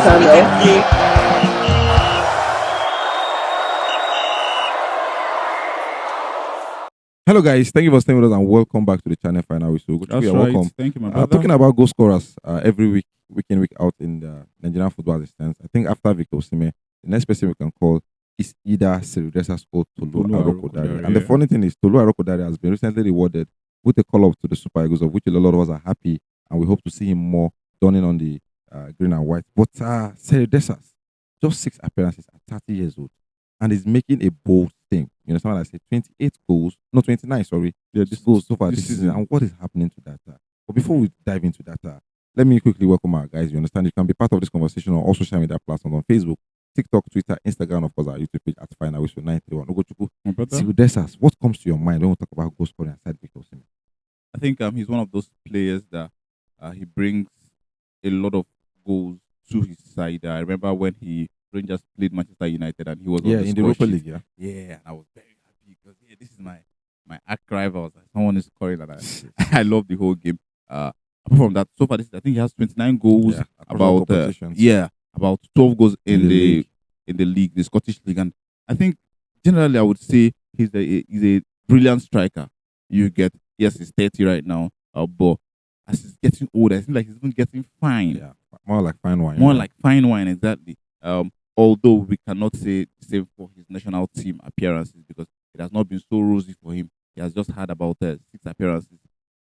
channel. Hello, guys. Thank you for staying with us and welcome back to the channel. Final whistle. That's You're right. welcome. Thank you, my brother. Talking about goal scorers every week in, week out in the Nigerian football as it stands. I think after Victor Osimhen, the next person we can call is either Cyril Dessers or Tolu Tolu Arokodare. Arokodare, And the yeah. funny thing is, Tolu Arokodare has been recently rewarded with a call up to the Super Eagles, of which a lot of us are happy, and we hope to see him more donning on the green and white. But Cyril Dessers, just 6 appearances at 30 years old, and is making a bold thing. You understand what I say? 28 goals, no, 29, sorry. Yeah, This goals so far this season. And what is happening to that? But before we dive into that, let me quickly welcome our guys. You understand? You can be part of this conversation on all social media platforms on Facebook, TikTok, Twitter, Instagram, of course, our YouTube page at Final Whistle 931. Ogochukwu, My brother. Cyril Dessers, what comes to your mind when we talk about goal scoring aside Victor Osimhen? I think he's one of those players that he brings a lot of goals to his side. I remember when Rangers played Manchester United and he was on Yeah, the in the score Europa sheet. League, yeah. Yeah, and I was very happy because this is my arch rival. Someone is scoring, and I love the whole game. Apart from that, so far this, I think he has 29 goals. Yeah, across all about competitions. about 12 goals in In the the league, the Scottish league, and I think generally I would say he's a brilliant striker. You get, yes, he's 30 right now, but as he's getting older, I think like he's even getting fine. Yeah, more like fine wine. More yeah. like fine wine, exactly. Although we cannot say the same for his national team appearances because it has not been so rosy for him. He has just had about 6 appearances,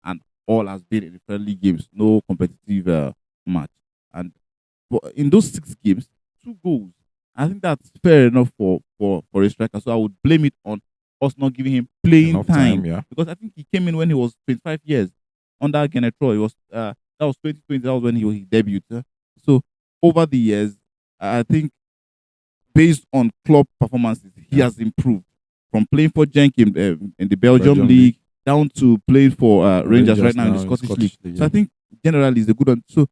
and all has been in friendly games, no competitive match. And but in those 6 games, 2 goals. I think that's fair enough for a striker. So I would blame it on us not giving him playing Enough time. yeah. Because I think he came in when he was 25 years under Genetro. It was that was 2020. That was when he debuted. So over the years, I think based on club performances, he has improved from playing for Genk in the Belgium league down to playing for Rangers right now in the Scottish league. League, So yeah. I think generally he's a good one. So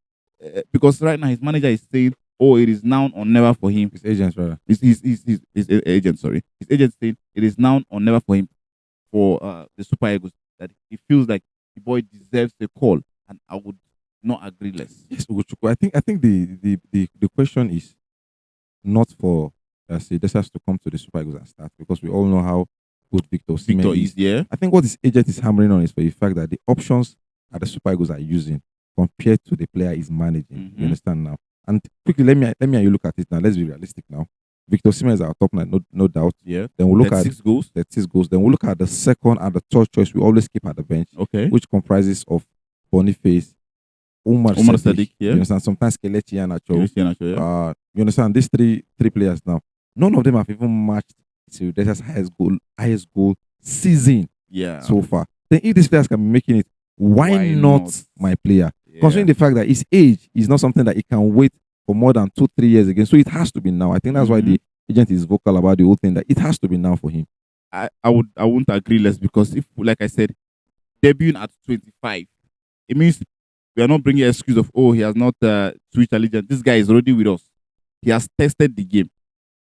because right now his manager is saying, "Oh, it is now or never for him." His agents, rather. His agent, sorry, his agent saying it is now or never for him for the Super Eagles. That he feels like the boy deserves a call, and I would not agree less. Yes, Ugochukwu. I think the question is not for Cyril Dessers to come to the Super Eagles and start, because we all know how good Victor Osimhen Victor is. is there. I think what his agent is hammering on is for the fact that the options that the Super Eagles are using compared to the player is managing. Mhm. You understand now? And quickly, let me and you look at it now. Let's be realistic now. Victor Osimhen is our top nine, no doubt. Yeah. Then we'll look at 6 goals. the 6 goals. Then we'll look at the second and the third choice we always keep at the bench, Okay. which comprises of Boniface, Umar Sadiq, yeah. You understand? Sometimes Kelechi Iheanacho. Cristiano, yeah. You understand? These three players now, none of them have even matched Cyril Dessers' highest goal season Yeah. so far. Then if these players can be making it, why not my player? Yeah. Considering the fact that his age is not something that he can wait for more than 2-3 years again. So it has to be now. I think that's why the agent is vocal about the whole thing, that it has to be now for him. I wouldn't agree less, because if, like I said, debuting at 25, it means we are not bringing an excuse of, oh, he has not switched allegiance. This guy is already with us. He has tested the game.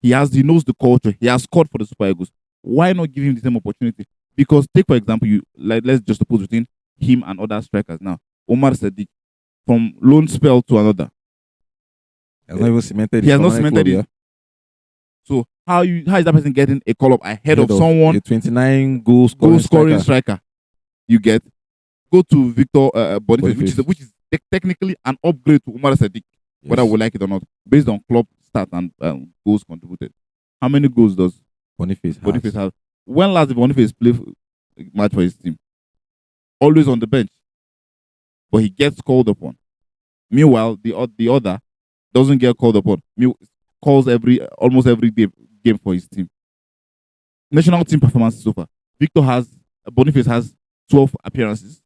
He knows the culture. He has scored for the Super Eagles. Why not give him the same opportunity? Because take, for example, let's just suppose between him and other strikers now. Omar Sadiq, from loan spell to another. He has not even cemented He his has not permanent cemented club, it. So how is that person getting a call up ahead of someone a 29 goal scoring scoring striker? You get, go to Victor Boniface, Boniface. which is technically an upgrade to Umar Sadiq, whether we like it or not, based on club stats and goals contributed. How many goals does Boniface have? When last did Boniface play match for his team? Always on the bench, but he gets called upon. Meanwhile, the other doesn't get called upon. Calls almost every game for his team. National team performance so far. Boniface has 12 appearances,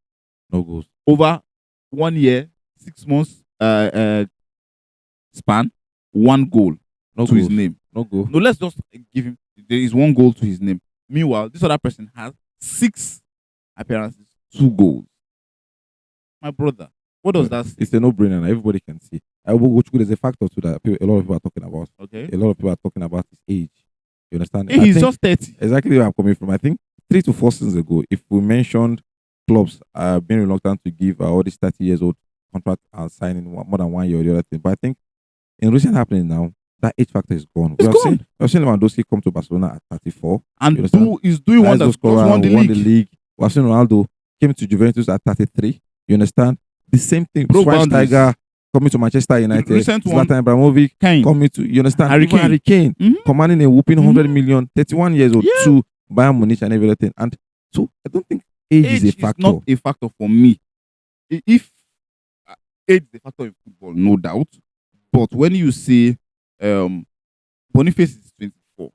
no goals. over 1 year, 6 months span, 1 goal No to his goals. name. No goal. No, let's just give him. There is 1 goal to his name. Meanwhile, this other person has 6 appearances, 2 goals. My brother, what does that say? It's a no-brainer, and everybody can see. There's a factor to that. A lot of people are talking about. Okay. A lot of people are talking about his age. You understand? Hey, I he's think just 30. exactly where I'm coming from. I think 3 to 4 seasons ago, if we mentioned clubs being reluctant to give all these 30 years old contract and signing more than 1 year or the other thing, but I think in recent happening now, that age factor is gone. It's gone. We have seen Lewandowski come to Barcelona at 34. And You understand? is doing Highest wonders. goal Just scorer, won the league. We have seen Ronaldo came to Juventus at 33. You understand? The same thing. Broke boundaries. Schweinsteiger coming to Manchester United. Recent one, Zlatan Ibrahimovic Kane. coming to, you understand? Harry Even Kane. Harry Kane Mhm. commanding a whooping 100 Mhm. million, 31 years old, Yeah. to Bayern Munich and everything. And so I don't think age is a factor. not a factor for me. If age is a factor in football, no doubt. But when you say Boniface is 24,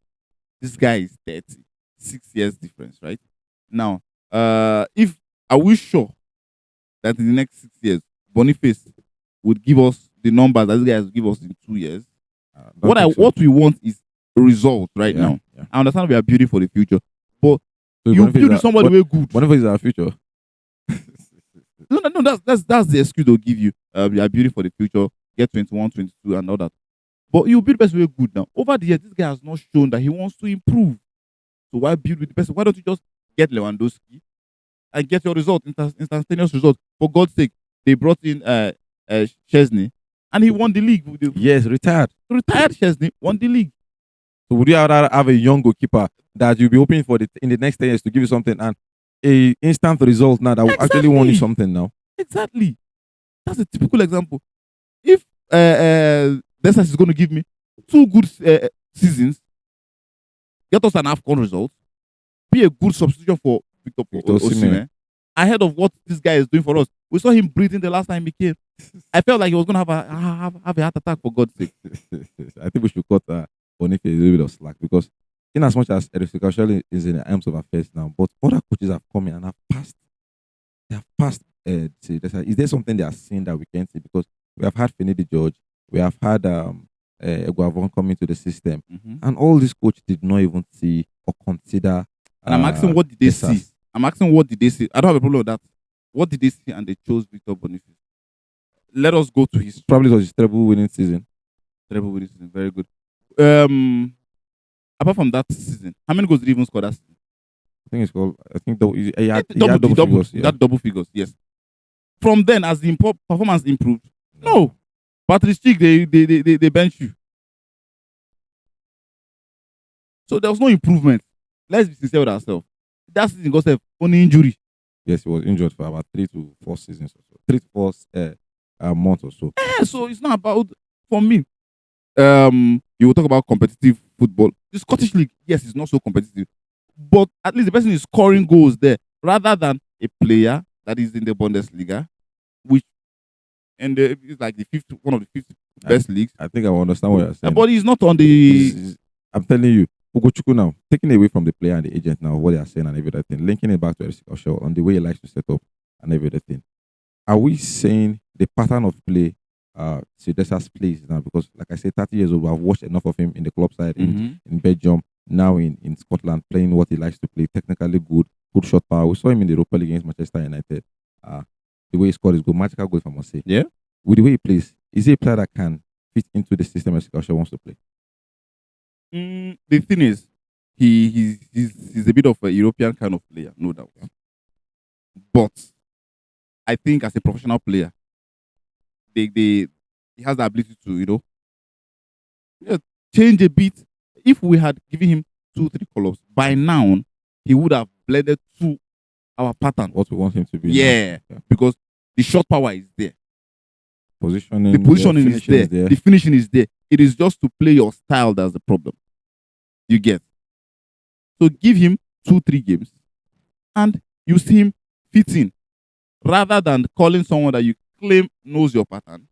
this guy is 30, 6 years difference, right? Now, if are we sure that in the next 6 years, Boniface would give us the numbers that this guy has give us in 2 years? Don't think so. What we want is a result right Yeah, now. yeah. I understand we are building for the future, but So you Boniface build is with somebody way good. Boniface is our future. No, that's the excuse they'll give you. We are building for the future, get 21, 22, and all that. But you build the person way good now. Over the years, this guy has not shown that he wants to improve. So why build with the person? Why don't you just get Lewandowski and get your result, instantaneous result? For God's sake, they brought in Chesney, and he won the league. Yes, retired. Retired Chesney won the league. So would you rather have a young goalkeeper that you'll be hoping for in the next 10 years to give you something, and a instant result now that will actually won you something now? Exactly. That's a typical example. If Desas is going to give me 2 good seasons, get us an AFCON result, be a good substitution for Victor Osimhen, ahead of what this guy is doing for us. We saw him breathing the last time he came. I felt like he was going to have a heart attack, for God's sake. I think we should cut Boniface a little bit of slack, because in as much as Eric Shell is in the arms of affairs now, but other coaches have come in and have passed. They have passed. Is there something they are seeing that we can't see? Because we have had Finidi George, we have had Eguavon coming to the system, and all these coaches did not even see or consider. And I'm asking, what did they see? I'm asking, what did they see? I don't have a problem with that. What did they see and they chose Victor Boniface? Let us go to his. Probably was his treble winning season. Treble winning season, very good. Apart from that season, how many goals did he even score that season? I think it's called. I think he had double figures. Yeah. That double figures, yes. From then, as the performance improved, no, Patrice Chick, they bench you. So there was no improvement. Let's be sincere with ourselves. That season got only injury. Yes, he was injured for about 3 to 4 seasons or so. 3 to 4 months or so. Yeah, so it's not about, for me. You will talk about competitive football. The Scottish League, yes, it's not so competitive, but at least the person is scoring goals there, rather than a player that is in the Bundesliga, which it's like one of the 50 best leagues. I think I will understand what you're saying. But he's not on the. I'm telling you, Ugochukwu now, taking away from the player and the agent now, what they are saying and everything, linking it back to Eric Osho on the way he likes to set up and everything. Are we saying the pattern of play Sidesa's plays now? Because, like I said, 30 years old, we have watched enough of him in the club side in Belgium, now in Scotland, playing what he likes to play, technically good shot power. We saw him in the Europa League against Manchester United. The way he scored his goal, magical goal, if I must say. Yeah. With the way he plays, is he a player that can fit into the system as Osho wants to play? The thing is, he's a bit of a European kind of player, no doubt. But I think as a professional player, he has the ability to, change a bit. If we had given him 2-3 colors, by now he would have blended to our pattern. What we want him to be. Yeah. Because the shot power is there. Positioning. The positioning is there. The finishing is there. It is just to play your style that's the problem. You get. So give him 2-3 games and you see him fitting, rather than calling someone that you claim knows your pattern,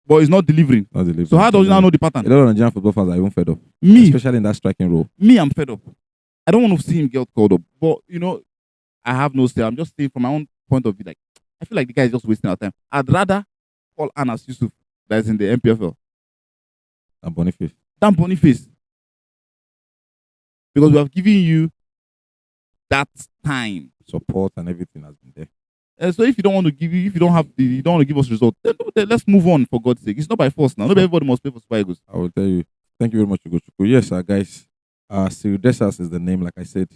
but is not delivering. So how does he now know the pattern? A lot of Nigerian football fans are even fed up. Me. Especially in that striking role. Me, I'm fed up. I don't want to see him get called up. But, I have no say. I'm just saying from my own point of view, like, I feel like the guy is just wasting our time. I'd rather call Anas Yusuf that is in the MPFL than Boniface. Because we have given you that time. Support and everything has been there. So if you don't want to give us results, then let's move on, for God's sake. It's not by force now. Not everybody must play for Super Eagles. I will tell you. Thank you very much, Ugochukwu. Yes, guys. Siridesas is the name, like I said.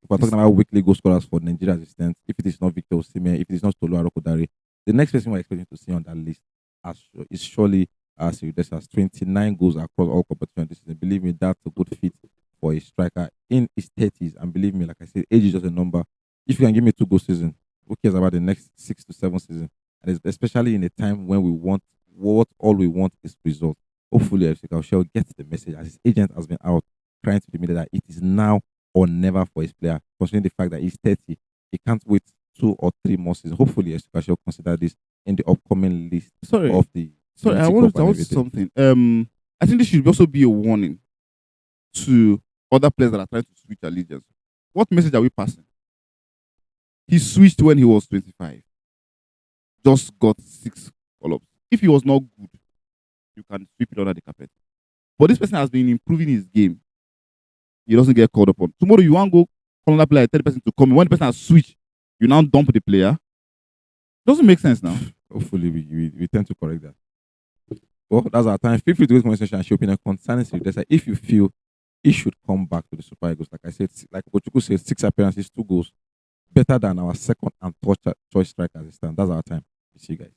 If we're talking about weekly goal scorers for Nigeria assistants, if it is not Victor Osimhen, if it is not Tolu Arokodare, the next person we're expecting to see on that list is surely Sirius has 29 goals across all competitions this season. Believe me, that's a good fit for a striker in his 30s. And believe me, like I said, age is just a number. If you can give me 2 goal season, who cares about the next 6 to 7 seasons? And especially in a time when we want what all we want is results. Hopefully, FC Shell gets the message as his agent has been out trying to the media that it is now or never for his player, considering the fact that he's 30. He can't wait 2 or 3 more seasons. Hopefully, FC Shell consider this in the upcoming list Sorry, of the sorry. I Unity wanted Cup to, I and wanted everything. something. I think this should also be a warning to other players that are trying to switch allegiance. What message are we passing? He switched when he was 25. Just got 6 call-ups. If he was not good, you can sweep it under the carpet. But this person has been improving his game. He doesn't get called upon. Tomorrow you want to go call another player, tell the person to come in. When the person has switched, you now dump the player. Doesn't make sense now. Hopefully, we tend to correct that. Well, that's our time. Feel free to go to comment section and share opinion concerning Sirius. If you feel he should come back to the Super Eagles, like I said, like Kochuku said, 6 appearances, 2 goals, better than our second and third choice strikers. That's our time. See you guys.